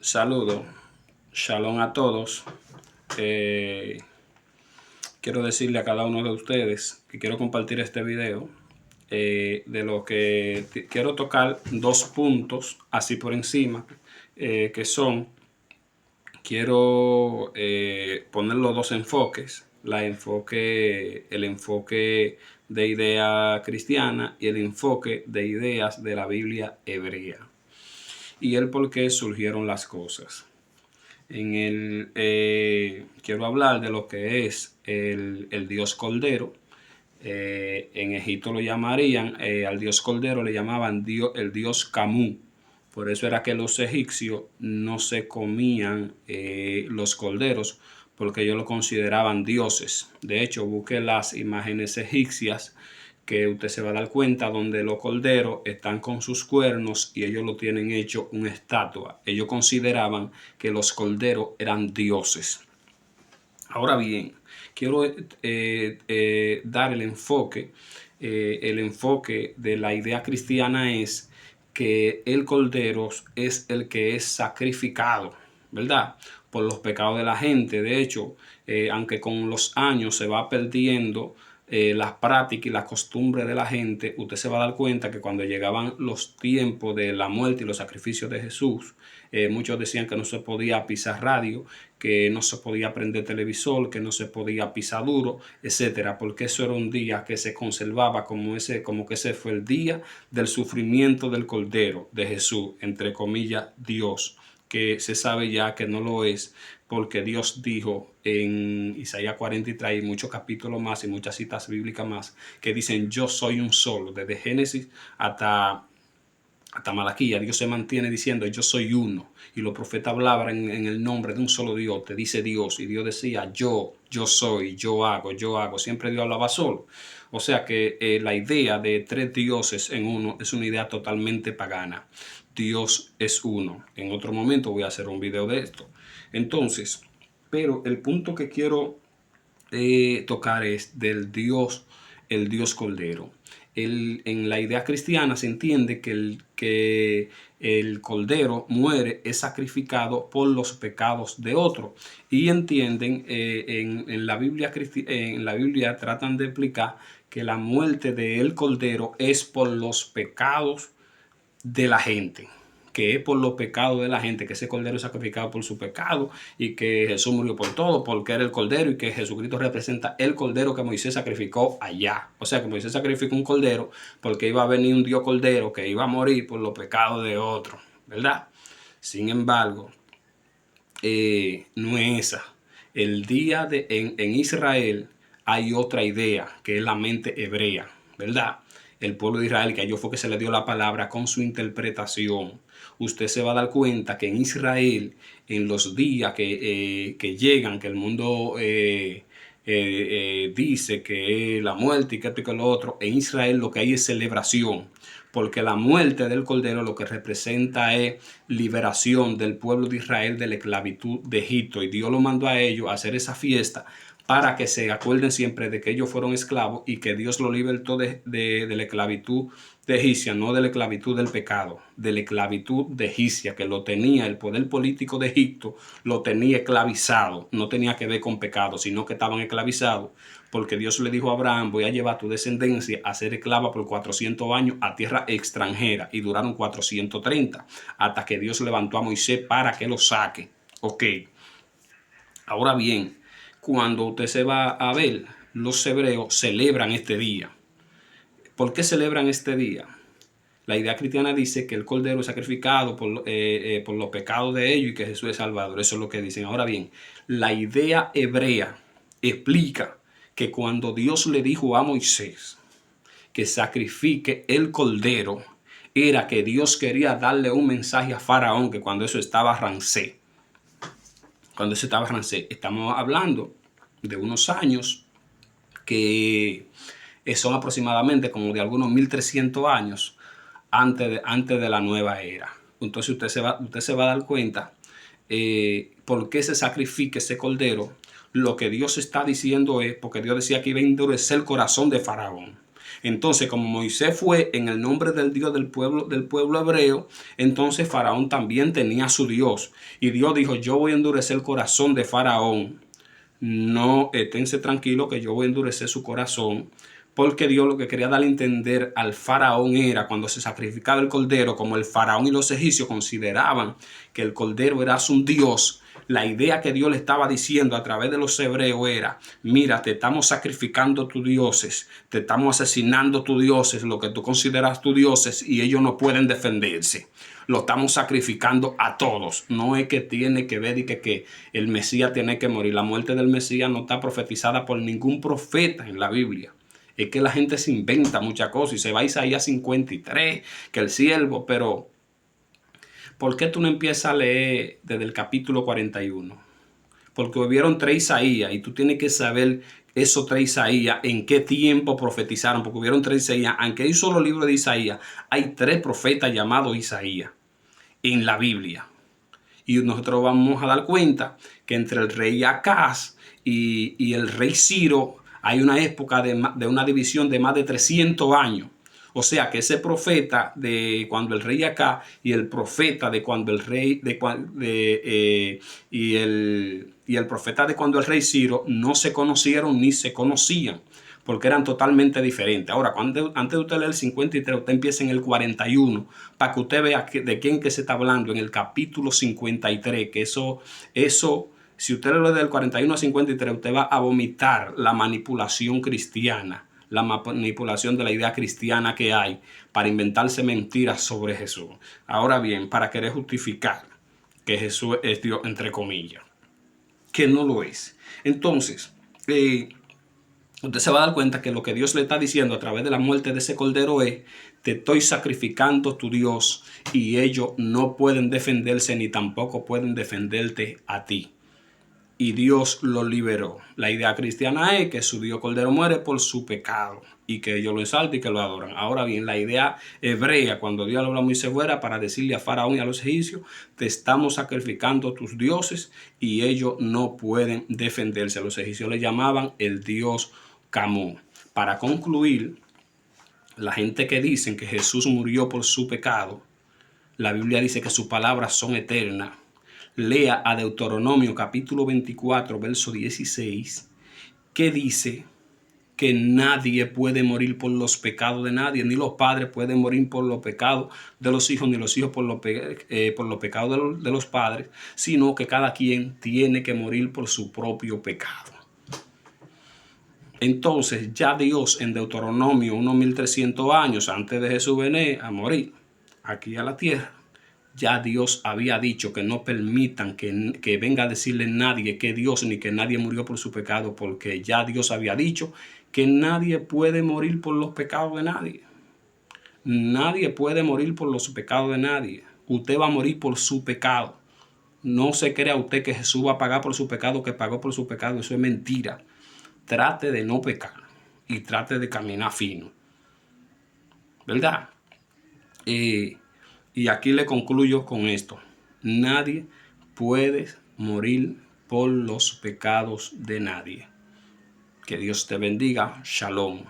Saludo, shalom a todos. Quiero decirle a cada uno de ustedes que quiero compartir este video de lo que quiero tocar dos puntos así por encima, que son, quiero poner los dos enfoques, el enfoque de idea cristiana y el enfoque de ideas de la Biblia hebrea, y el por qué surgieron las cosas. Quiero hablar de lo que es el Dios Cordero. En Egipto lo llamarían, al Dios Cordero le llamaban el Dios Kamú. Por eso era que los egipcios no se comían los corderos, porque ellos lo consideraban dioses. De hecho, busque las imágenes egipcias que usted se va a dar cuenta donde los corderos están con sus cuernos y ellos lo tienen hecho una estatua. Ellos consideraban que los corderos eran dioses. Ahora bien, quiero dar el enfoque de la idea cristiana es que el cordero es el que es sacrificado, ¿verdad?, por los pecados de la gente. De hecho, aunque con los años se va perdiendo las prácticas y las costumbres de la gente, usted se va a dar cuenta que cuando llegaban los tiempos de la muerte y los sacrificios de Jesús, muchos decían que no se podía pisar radio, que no se podía prender televisor, que no se podía pisar duro, etcétera, porque eso era un día que se conservaba como que ese fue el día del sufrimiento del Cordero de Jesús, entre comillas, Dios, que se sabe ya que no lo es, porque Dios dijo en Isaías 43 y muchos capítulos más y muchas citas bíblicas más que dicen yo soy un solo, desde Génesis hasta Malaquía. Dios se mantiene diciendo yo soy uno, y los profetas hablaban en el nombre de un solo Dios. Te dice Dios, y Dios decía yo soy, yo hago. Siempre Dios hablaba solo. O sea que la idea de tres dioses en uno es una idea totalmente pagana. Dios es uno. En otro momento voy a hacer un video de esto. Entonces, pero el punto que quiero tocar es del Dios, el Dios Cordero. En la idea cristiana se entiende que el Cordero muere, es sacrificado por los pecados de otro. Y entienden, en la Biblia tratan de explicar que la muerte del Cordero es por los pecados de la gente, que es por los pecados de la gente, que ese cordero es sacrificado por su pecado y que Jesús murió por todo porque era el cordero, y que Jesucristo representa el cordero que Moisés sacrificó allá. O sea que Moisés sacrificó un cordero porque iba a venir un Dios cordero que iba a morir por los pecados de otro, ¿verdad? Sin embargo, no es esa. El día en Israel hay otra idea, que es la mente hebrea, ¿verdad? El pueblo de Israel, que a ellos fue que se le dio la palabra con su interpretación. Usted se va a dar cuenta que en Israel, en los días que llegan, que el mundo dice que es la muerte y que esto y que lo otro, en Israel lo que hay es celebración, porque la muerte del Cordero lo que representa es liberación del pueblo de Israel de la esclavitud de Egipto, y Dios lo mandó a ellos a hacer esa fiesta para que se acuerden siempre de que ellos fueron esclavos y que Dios lo libertó de la esclavitud de egipcia, no de la esclavitud del pecado, de la esclavitud de egipcia, que lo tenía el poder político de Egipto, lo tenía esclavizado. No tenía que ver con pecado, sino que estaban esclavizados, porque Dios le dijo a Abraham, voy a llevar a tu descendencia a ser esclava por 400 años a tierra extranjera, y duraron 430, hasta que Dios levantó a Moisés para que lo saque. Ok, ahora bien, cuando usted se va a ver, los hebreos celebran este día. ¿Por qué celebran este día? La idea cristiana dice que el cordero es sacrificado por los pecados de ellos y que Jesús es salvador. Eso es lo que dicen. Ahora bien, la idea hebrea explica que cuando Dios le dijo a Moisés que sacrifique el cordero, era que Dios quería darle un mensaje a Faraón, que cuando eso estaba rancé. Estamos hablando de unos años que son aproximadamente como de algunos 1300 años antes de la nueva era. Entonces usted se va a dar cuenta por qué se sacrifica ese cordero. Lo que Dios está diciendo es porque Dios decía que iba a endurecer el corazón de Faraón. Entonces, como Moisés fue en el nombre del Dios del pueblo hebreo, entonces Faraón también tenía su Dios. Y Dios dijo, yo voy a endurecer el corazón de Faraón. No, esténse tranquilos que yo voy a endurecer su corazón, porque Dios lo que quería darle a entender al faraón era, cuando se sacrificaba el cordero, como el faraón y los egipcios consideraban que el cordero era su Dios, la idea que Dios le estaba diciendo a través de los hebreos era, mira, te estamos sacrificando tus dioses, te estamos asesinando tus dioses, lo que tú consideras tus dioses, y ellos no pueden defenderse. Lo estamos sacrificando a todos. No es que tiene que ver y que el Mesías tiene que morir. La muerte del Mesías no está profetizada por ningún profeta en la Biblia. Es que la gente se inventa muchas cosas y se va a Isaías 53, que el siervo, pero ¿por qué tú no empiezas a leer desde el capítulo 41? Porque hubieron 3 Isaías y tú tienes que saber esos 3 Isaías, en qué tiempo profetizaron, porque hubieron 3 Isaías. Aunque hay un solo libro de Isaías, hay 3 profetas llamados Isaías en la Biblia. Y nosotros vamos a dar cuenta que entre el rey Acaz y el rey Ciro hay una época de una división de más de 300 años. O sea que ese profeta de cuando el rey Acaz y el profeta de cuando el rey y el profeta de cuando el rey Ciro no se conocieron ni se conocían, porque eran totalmente diferentes. Ahora, antes de usted leer el 53, usted empieza en el 41, para que usted vea de quién que se está hablando en el capítulo 53, que eso, si usted lo lee del 41 al 53, usted va a vomitar la manipulación cristiana, la manipulación de la idea cristiana que hay para inventarse mentiras sobre Jesús. Ahora bien, para querer justificar que Jesús es Dios, entre comillas, que no lo es. Entonces, usted se va a dar cuenta que lo que Dios le está diciendo a través de la muerte de ese cordero es, te estoy sacrificando tu Dios y ellos no pueden defenderse ni tampoco pueden defenderte a ti. Y Dios lo liberó. La idea cristiana es que su Dios cordero muere por su pecado y que ellos lo exaltan y que lo adoran. Ahora bien, la idea hebrea, cuando Dios habla muy severa para decirle a Faraón y a los egipcios, te estamos sacrificando tus dioses y ellos no pueden defenderse. A los egipcios le llamaban el dios Camus. Para concluir, la gente que dicen que Jesús murió por su pecado, la Biblia dice que sus palabras son eternas. Lea a Deuteronomio capítulo 24, verso 16, que dice que nadie puede morir por los pecados de nadie, ni los padres pueden morir por los pecados de los hijos, ni los hijos por los pecados de los padres, sino que cada quien tiene que morir por su propio pecado. Entonces ya Dios en Deuteronomio, unos 1300 años antes de Jesús venir a morir aquí a la tierra, ya Dios había dicho que no permitan que venga a decirle nadie que Dios ni que nadie murió por su pecado, porque ya Dios había dicho que nadie puede morir por los pecados de nadie. Nadie puede morir por los pecados de nadie. Usted va a morir por su pecado. No se crea usted que Jesús va a pagar por su pecado, que pagó por su pecado. Eso es mentira. Trate de no pecar y trate de caminar fino. ¿Verdad? Y aquí le concluyo con esto. Nadie puede morir por los pecados de nadie. Que Dios te bendiga. Shalom.